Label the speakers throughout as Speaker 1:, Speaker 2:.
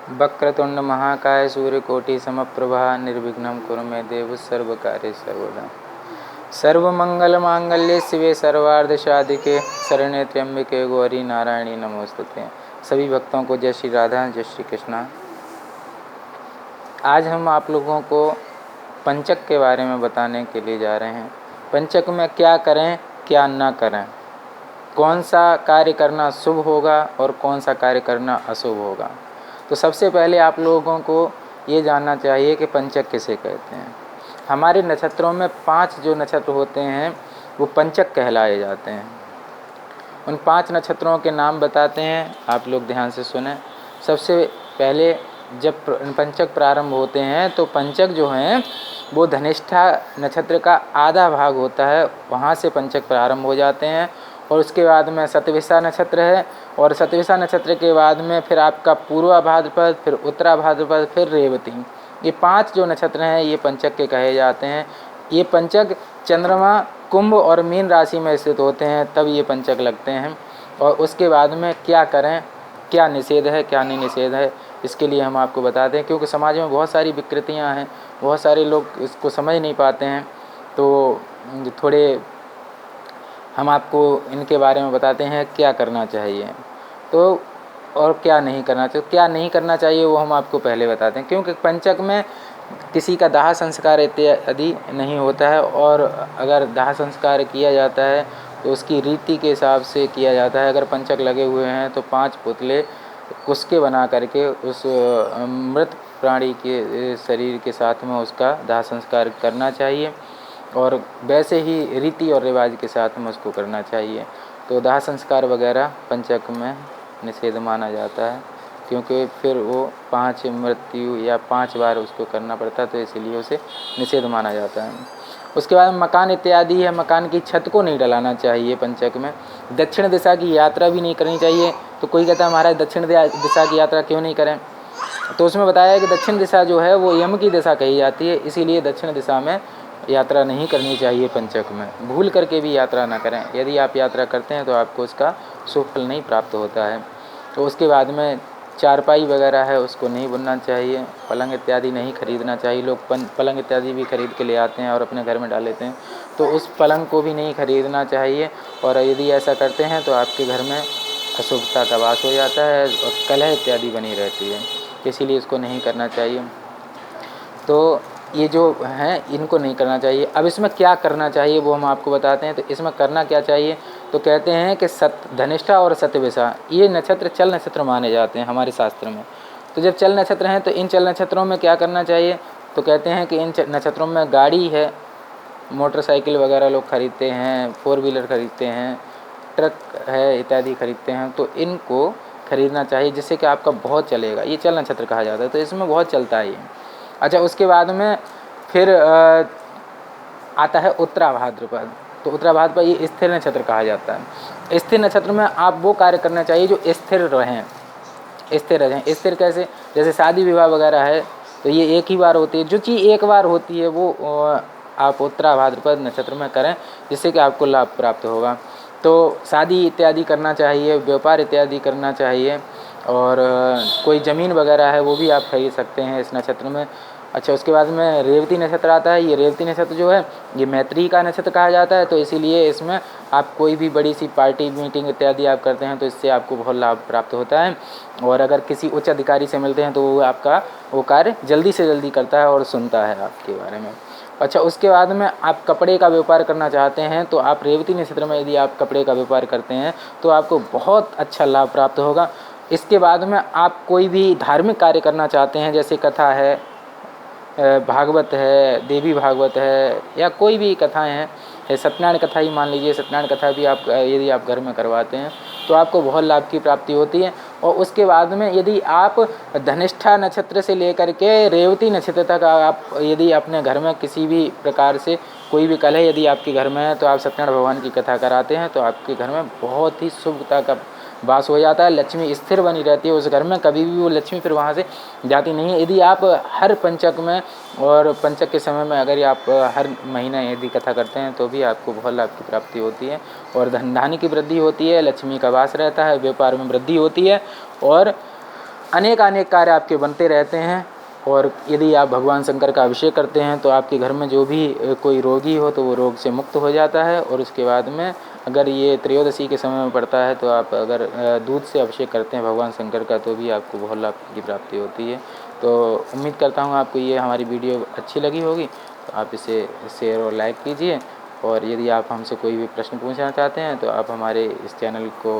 Speaker 1: वक्रतुंड महाकाय सूर्यकोटि समप्रभा निर्विघ्नं कुरु मे देव सर्वकार्येषु सर्वदा। सर्वमंगल मांगल्ये शिवे सर्वार्थ साधिके शरण्ये त्र्यंबके गौरी नारायणी नमोस्तुते। सभी भक्तों को जय श्री राधा, जय श्री कृष्णा। आज हम आप लोगों को पंचक के बारे में बताने के लिए जा रहे हैं। पंचक में क्या करें क्या ना करें, कौन सा कार्य करना शुभ होगा और कौन सा कार्य करना अशुभ होगा। तो सबसे पहले आप लोगों को ये जानना चाहिए कि पंचक किसे कहते हैं। हमारे नक्षत्रों में 5 जो नक्षत्र होते हैं वो पंचक कहलाए जाते हैं। उन 5 नक्षत्रों के नाम बताते हैं, आप लोग ध्यान से सुने। सबसे पहले जब पंचक प्रारंभ होते हैं तो पंचक जो हैं वो धनिष्ठा नक्षत्र का आधा भाग होता है, वहाँ से पंचक प्रारंभ हो जाते हैं। और उसके बाद में शतभिषा नक्षत्र है, और शतभिषा नक्षत्र के बाद में फिर आपका पूर्वा भाद्रपद, फिर उत्तरा भाद्रपद, फिर रेवती। ये 5 जो नक्षत्र हैं ये पंचक के कहे जाते हैं। ये पंचक चंद्रमा कुंभ और मीन राशि में स्थित होते हैं, तब ये पंचक लगते हैं। और उसके बाद में क्या करें, क्या निषेध है, क्या नहीं निषेध है, इसके लिए हम आपको बताते हैं। क्योंकि समाज में बहुत सारी विकृतियाँ हैं, बहुत सारे लोग इसको समझ नहीं पाते हैं, तो थोड़े हम आपको इनके बारे में बताते हैं क्या करना चाहिए तो और क्या नहीं करना चाहिए। क्या नहीं करना चाहिए वो हम आपको पहले बताते हैं, क्योंकि पंचक में किसी का दाह संस्कार इत्यादि नहीं होता है, और अगर दाह संस्कार किया जाता है तो उसकी रीति के हिसाब से किया जाता है। अगर पंचक लगे हुए हैं तो 5 पुतले उसके बना करके उस मृत प्राणी के शरीर के साथ में उसका दाह संस्कार करना चाहिए, और वैसे ही रीति और रिवाज के साथ में उसको करना चाहिए। तो दाह संस्कार वगैरह पंचक में निषेध माना जाता है, क्योंकि फिर वो 5 मृत्यु या 5 बार उसको करना पड़ता है, तो इसीलिए उसे निषेध माना जाता है। उसके बाद मकान इत्यादि है, मकान की छत को नहीं डलाना चाहिए पंचक में। दक्षिण दिशा की यात्रा भी नहीं करनी चाहिए। तो कोई कहता है महाराज दक्षिण दिशा की यात्रा क्यों नहीं करें, तो उसमें बताया है कि दक्षिण दिशा जो है वो यम की दिशा कही जाती है, इसीलिए दक्षिण दिशा में यात्रा नहीं करनी चाहिए पंचक में। भूल करके भी यात्रा ना करें। यदि आप यात्रा करते हैं तो आपको उसका शुभ फल नहीं प्राप्त होता है। तो उसके बाद में चारपाई वगैरह है उसको नहीं बुनना चाहिए। पलंग इत्यादि नहीं खरीदना चाहिए। लोग पलंग इत्यादि भी खरीद के ले आते हैं और अपने घर में डाल लेते हैं, तो उस पलंग को भी नहीं खरीदना चाहिए। और यदि ऐसा करते हैं तो आपके घर में अशुभता का वास हो जाता है और कलह इत्यादि बनी रहती है, इसीलिए इसको नहीं करना चाहिए। तो ये जो हैं इनको नहीं करना चाहिए। अब इसमें क्या करना चाहिए वो हम आपको बताते हैं। तो इसमें करना क्या चाहिए, तो कहते हैं कि धनिष्ठा और शतभिषा ये नक्षत्र चल नक्षत्र माने जाते हैं हमारे शास्त्र में। तो जब चल नक्षत्र हैं तो इन चल नक्षत्रों में क्या करना चाहिए, तो कहते हैं कि इन नक्षत्रों में गाड़ी है, मोटरसाइकिल वगैरह लोग खरीदते हैं, 4 व्हीलर खरीदते हैं, ट्रक है इत्यादि खरीदते हैं, तो इनको खरीदना चाहिए जिससे कि आपका बहुत चलेगा। ये चल नक्षत्र कहा जाता है, तो इसमें बहुत चलता है ये। अच्छा, उसके बाद में फिर आता है उत्तरा भाद्रपद। तो उत्तरा भाद्रपद ये स्थिर नक्षत्र कहा जाता है। स्थिर नक्षत्र में आप वो कार्य करना चाहिए जो स्थिर रहें, स्थिर रहें। स्थिर कैसे, जैसे शादी विवाह वगैरह है तो ये एक ही बार होती है। जो चीज़ एक बार होती है वो आप उत्तरा भाद्रपद नक्षत्र में करें, जिससे कि आपको लाभ प्राप्त होगा। तो शादी इत्यादि करना चाहिए, व्यापार इत्यादि करना चाहिए, और कोई ज़मीन वगैरह है वो भी आप खरीद सकते हैं इस नक्षत्र में। अच्छा, उसके बाद में रेवती नक्षत्र आता है। ये रेवती नक्षत्र जो है ये मैत्री का नक्षत्र कहा जाता है, तो इसीलिए इसमें आप कोई भी बड़ी सी पार्टी मीटिंग इत्यादि आप करते हैं तो इससे आपको बहुत लाभ प्राप्त होता है। और अगर किसी उच्च अधिकारी से मिलते हैं तो वो आपका वो कार्य जल्दी से जल्दी करता है और सुनता है आपके बारे में। अच्छा, उसके बाद में आप कपड़े का व्यापार करना चाहते हैं तो आप रेवती नक्षत्र में यदि आप कपड़े का व्यापार करते हैं तो आपको बहुत अच्छा लाभ प्राप्त होगा। इसके बाद में आप कोई भी धार्मिक कार्य करना चाहते हैं, जैसे कथा है, भागवत है, देवी भागवत है, या कोई भी कथाएं हैं, सत्यनारायण कथा ही मान लीजिए, सत्यनारायण कथा भी आप यदि आप घर में करवाते हैं तो आपको बहुत लाभ की प्राप्ति होती है। और उसके बाद में यदि आप धनिष्ठा नक्षत्र से लेकर के रेवती नक्षत्र तक आप यदि अपने घर में किसी भी प्रकार से कोई भी कलह यदि आपके घर में है तो आप सत्यनारायण भगवान की कथा कराते हैं तो आपके घर में बहुत ही शुभता का वास हो जाता है। लक्ष्मी स्थिर बनी रहती है उस घर में, कभी भी वो लक्ष्मी फिर वहाँ से जाती नहीं है। यदि आप हर पंचक में और पंचक के समय में अगर आप हर महीने यदि कथा करते हैं तो भी आपको बहुत लाभ की प्राप्ति होती है, और धन धान्य की वृद्धि होती है, लक्ष्मी का वास रहता है, व्यापार में वृद्धि होती है, और अनेक अनेक कार्य आपके बनते रहते हैं। और यदि आप भगवान शंकर का अभिषेक करते हैं तो आपके घर में जो भी कोई रोगी हो तो वो रोग से मुक्त हो जाता है। और उसके बाद में अगर ये त्रयोदशी के समय में पड़ता है तो आप अगर दूध से अभिषेक करते हैं भगवान शंकर का तो भी आपको बहुत लाभ की प्राप्ति होती है। तो उम्मीद करता हूँ आपको ये हमारी वीडियो अच्छी लगी होगी, तो आप इसे शेयर और लाइक कीजिए। और यदि आप हमसे कोई भी प्रश्न पूछना चाहते हैं तो आप हमारे इस चैनल को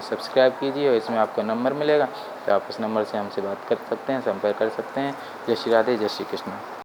Speaker 1: सब्सक्राइब कीजिए और इसमें आपको नंबर मिलेगा, तो आप उस नंबर से हमसे बात कर सकते हैं, संपर्क कर सकते हैं। जय श्री राधे, जय श्री कृष्ण।